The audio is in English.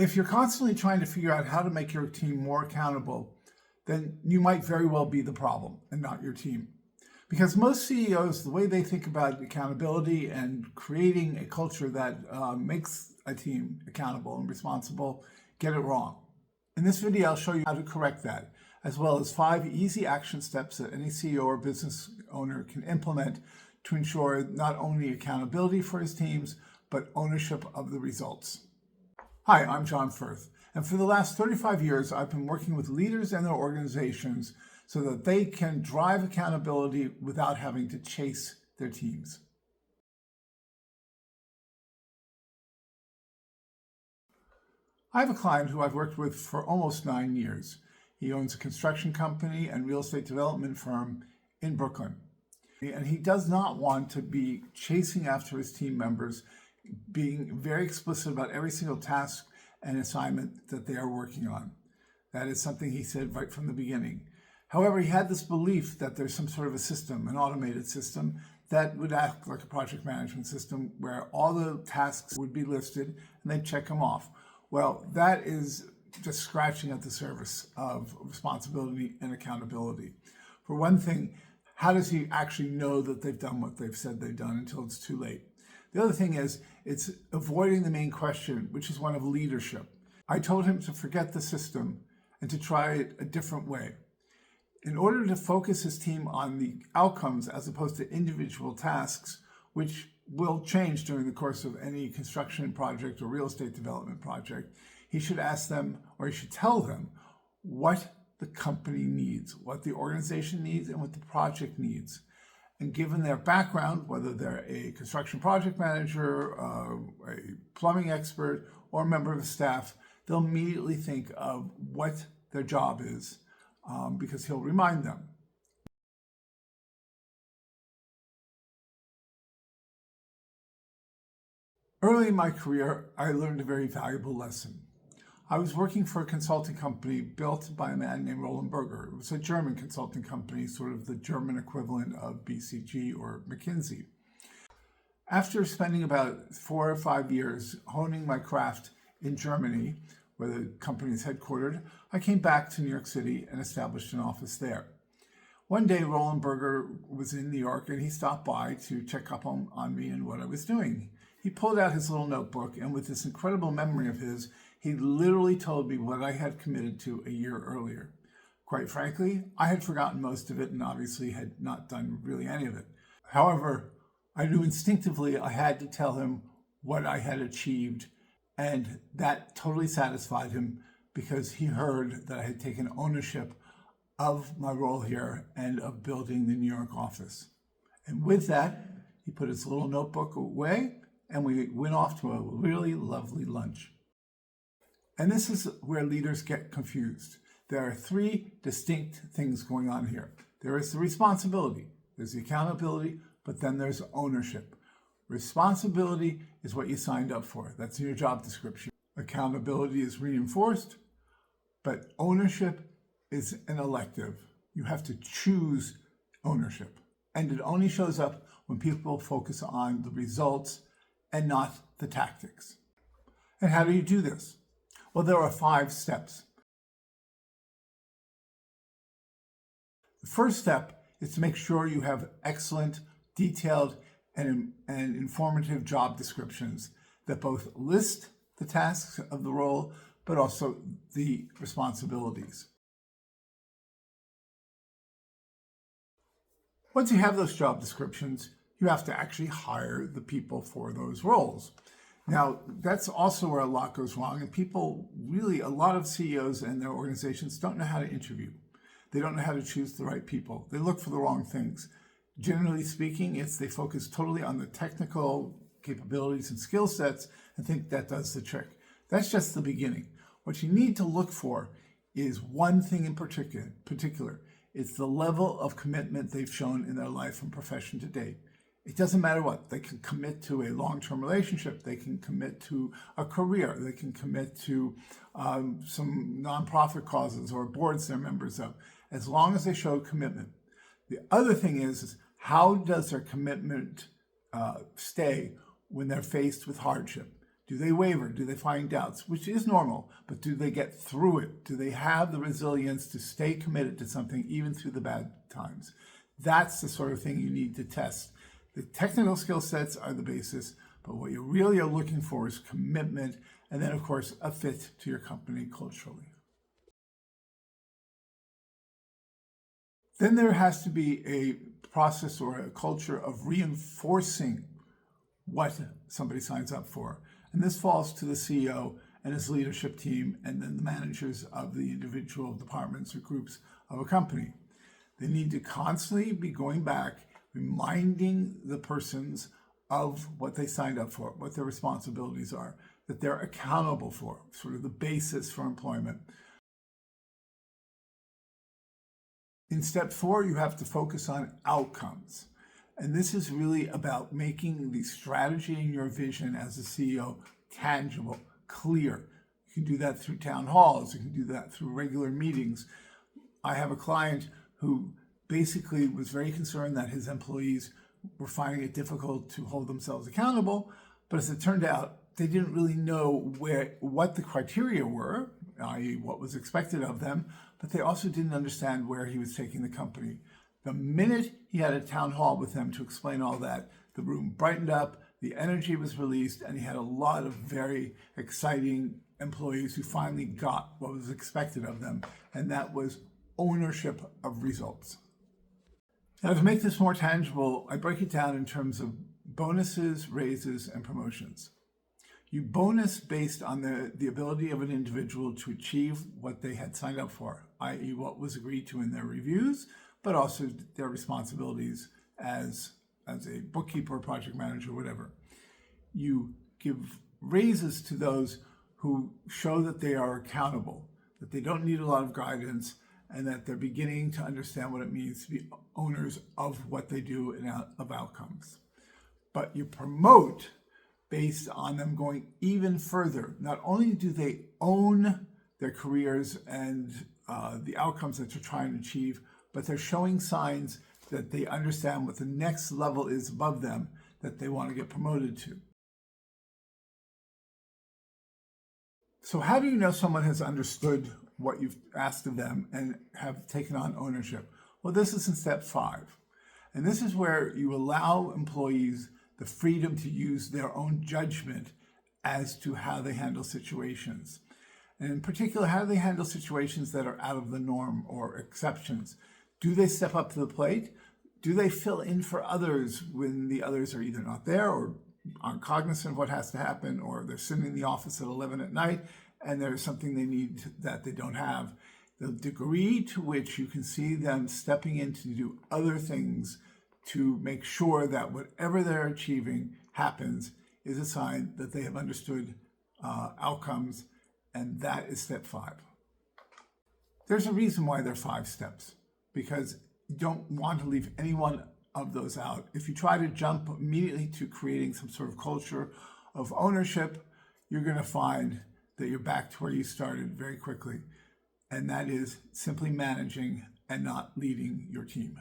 If you're constantly trying to figure out how to make your team more accountable, then you might very well be the problem and not your team. Because most CEOs, the way they think about accountability and creating a culture that makes a team accountable and responsible, get it wrong. In this video, I'll show you how to correct that, as well as 5 easy action steps that any CEO or business owner can implement to ensure not only accountability for his teams, but ownership of the results. Hi, I'm John Firth, and for the last 35 years, I've been working with leaders and their organizations so that they can drive accountability without having to chase their teams. I have a client who I've worked with for almost 9 years. He owns a construction company and real estate development firm in Brooklyn. And he does not want to be chasing after his team members, being very explicit about every single task and assignment that they are working on. That is something he said right from the beginning. However, he had this belief that there's some sort of a system, an automated system, that would act like a project management system where all the tasks would be listed and they'd check them off. Well, that is just scratching at the surface of responsibility and accountability. For one thing, how does he actually know that they've done what they've said they've done until it's too late? The other thing is, it's avoiding the main question, which is one of leadership. I told him to forget the system and to try it a different way. In order to focus his team on the outcomes as opposed to individual tasks, which will change during the course of any construction project or real estate development project, he should ask them, or he should tell them, what the company needs, what the organization needs, and what the project needs. And given their background, whether they're a construction project manager, a plumbing expert, or a member of the staff, they'll immediately think of what their job is because he'll remind them. Early in my career, I learned a very valuable lesson. I was working for a consulting company built by a man named Roland Berger. It was a German consulting company, sort of the German equivalent of BCG or McKinsey. After spending about 4 or 5 years honing my craft in Germany, where the company is headquartered, I came back to New York City and established an office there. One day, Roland Berger was in New York and he stopped by to check up on me and what I was doing. He pulled out his little notebook, and with this incredible memory of his, he literally told me what I had committed to a year earlier. Quite frankly, I had forgotten most of it and obviously had not done really any of it. However, I knew instinctively I had to tell him what I had achieved, and that totally satisfied him because he heard that I had taken ownership of my role here and of building the New York office. And with that, he put his little notebook away and we went off to a really lovely lunch. And this is where leaders get confused. There are 3 distinct things going on here. There is the responsibility, there's the accountability, but then there's ownership. Responsibility is what you signed up for. That's in your job description. Accountability is reinforced, but ownership is an elective. You have to choose ownership. And it only shows up when people focus on the results and not the tactics. And how do you do this? Well, there are 5 steps. The first step is to make sure you have excellent, detailed, and informative job descriptions that both list the tasks of the role, but also the responsibilities. Once you have those job descriptions, you have to actually hire the people for those roles. Now, that's also where a lot goes wrong, and people really, a lot of CEOs and their organizations don't know how to interview. They don't know how to choose the right people. They look for the wrong things. Generally speaking, they focus totally on the technical capabilities and skill sets and think that does the trick. That's just the beginning. What you need to look for is one thing in particular. It's the level of commitment they've shown in their life and profession to date. It doesn't matter what. They can commit to a long-term relationship. They can commit to a career. They can commit to some nonprofit causes or boards they're members of, as long as they show commitment. The other thing is how does their commitment stay when they're faced with hardship? Do they waver? Do they find doubts? Which is normal, but do they get through it? Do they have the resilience to stay committed to something even through the bad times? That's the sort of thing you need to test. The technical skill sets are the basis, but what you really are looking for is commitment, and then, of course, a fit to your company culturally. Then there has to be a process or a culture of reinforcing what somebody signs up for. And this falls to the CEO and his leadership team, and then the managers of the individual departments or groups of a company. They need to constantly be going back, reminding the persons of what they signed up for, what their responsibilities are, that they're accountable for, sort of the basis for employment. In step 4, you have to focus on outcomes. And this is really about making the strategy and your vision as a CEO tangible, clear. You can do that through town halls. You can do that through regular meetings. I have a client who basically was very concerned that his employees were finding it difficult to hold themselves accountable. But as it turned out, they didn't really know what the criteria were, i.e. what was expected of them, but they also didn't understand where he was taking the company. The minute he had a town hall with them to explain all that, the room brightened up, the energy was released, and he had a lot of very exciting employees who finally got what was expected of them, and that was ownership of results. Now, to make this more tangible, I break it down in terms of bonuses, raises, and promotions. You bonus based on the ability of an individual to achieve what they had signed up for, i.e. what was agreed to in their reviews, but also their responsibilities as a bookkeeper, project manager, whatever. You give raises to those who show that they are accountable, that they don't need a lot of guidance, and that they're beginning to understand what it means to be owners of what they do and of outcomes. But you promote based on them going even further. Not only do they own their careers and the outcomes that they're trying to achieve, but they're showing signs that they understand what the next level is above them that they want to get promoted to. So how do you know someone has understood what you've asked of them and have taken on ownership? Well, this is in step 5. And this is where you allow employees the freedom to use their own judgment as to how they handle situations. And in particular, how do they handle situations that are out of the norm or exceptions? Do they step up to the plate? Do they fill in for others when the others are either not there or aren't cognizant of what has to happen, or they're sitting in the office at 11 at night and there's something they need that they don't have? The degree to which you can see them stepping in to do other things to make sure that whatever they're achieving happens is a sign that they have understood outcomes, and that is step 5. There's a reason why there are 5 steps, because you don't want to leave any one of those out. If you try to jump immediately to creating some sort of culture of ownership, you're going to find that you're back to where you started very quickly, and that is simply managing and not leading your team.